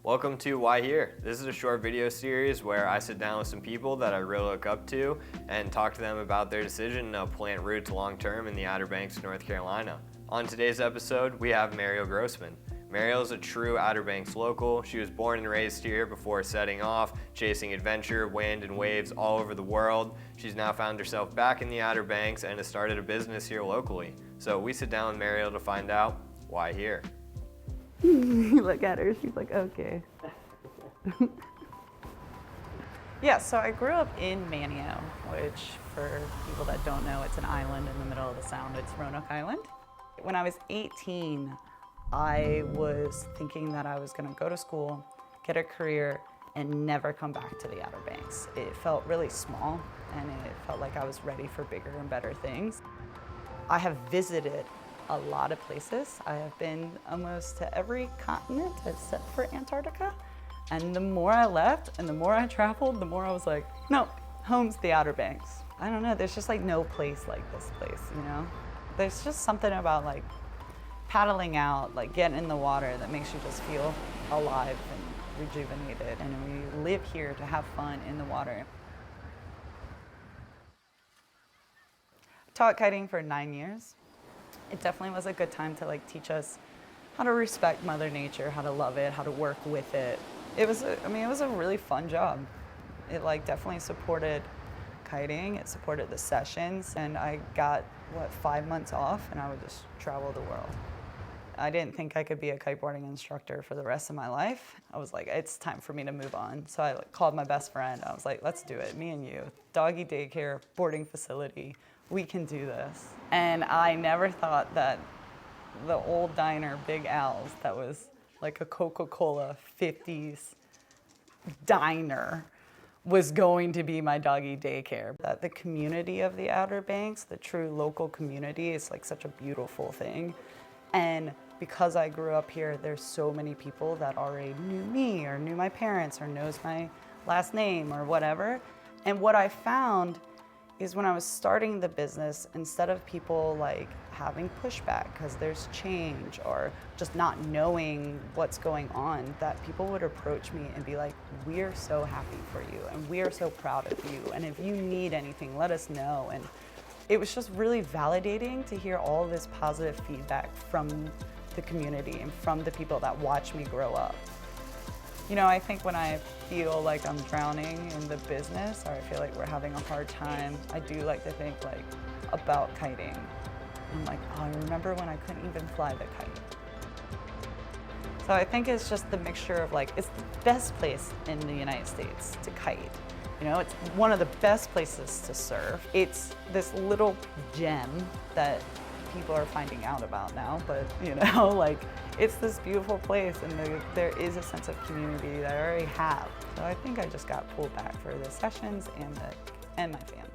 Welcome to Why Here? This is a short video series where I sit down with some people that I really look up to and talk to them about their decision to plant roots long-term in the Outer Banks of North Carolina. On today's episode, we have Mariel Grossman. Mariel is a true Outer Banks local. She was born and raised here before setting off, chasing adventure, wind, and waves all over the world. She's now found herself back in the Outer Banks and has started a business here locally. So we sit down with Mariel to find out why here. You look at her, she's like, okay. Yeah, so I grew up in Manio, which for people that don't know, it's an island in the middle of the Sound. It's Roanoke Island. When I was 18, I was thinking that I was gonna go to school, get a career, and never come back to the Outer Banks. It felt really small, and it felt like I was ready for bigger and better things. I have visited a lot of places. I have been almost to every continent except for Antarctica. And the more I left and the more I traveled, the more I was like, no, home's the Outer Banks. I don't know, there's just like no place like this place, you know? There's just something about like paddling out, like getting in the water that makes you just feel alive and rejuvenated. And we live here to have fun in the water. I taught kiting for 9 years. It definitely was a good time to like teach us how to respect Mother Nature, how to love it, how to work with it. It was a really fun job. It like definitely supported kiting, it supported the sessions, and I got, 5 months off and I would just travel the world. I didn't think I could be a kiteboarding instructor for the rest of my life. I was like, it's time for me to move on. So I called my best friend. I was like, let's do it, me and you. Doggy daycare, boarding facility, we can do this. And I never thought that the old diner, Big Al's, that was like a Coca-Cola 50s diner, was going to be my doggy daycare. That the community of the Outer Banks, the true local community, is like such a beautiful thing. And because I grew up here, there's so many people that already knew me or knew my parents or knows my last name or whatever. And what I found is when I was starting the business, instead of people like having pushback because there's change or just not knowing what's going on, that people would approach me and be like, we're so happy for you and we're so proud of you. And if you need anything, let us know. And it was just really validating to hear all this positive feedback from the community and from the people that watch me grow up. You know, I think when I feel like I'm drowning in the business or I feel like we're having a hard time, I do like to think like about kiting. I'm like, oh, I remember when I couldn't even fly the kite. So I think it's just the mixture of like, it's the best place in the United States to kite. You know, it's one of the best places to surf. It's this little gem that people are finding out about now, but you know, like it's this beautiful place and there is a sense of community that I already have. So I think I just got pulled back for the sessions and my family.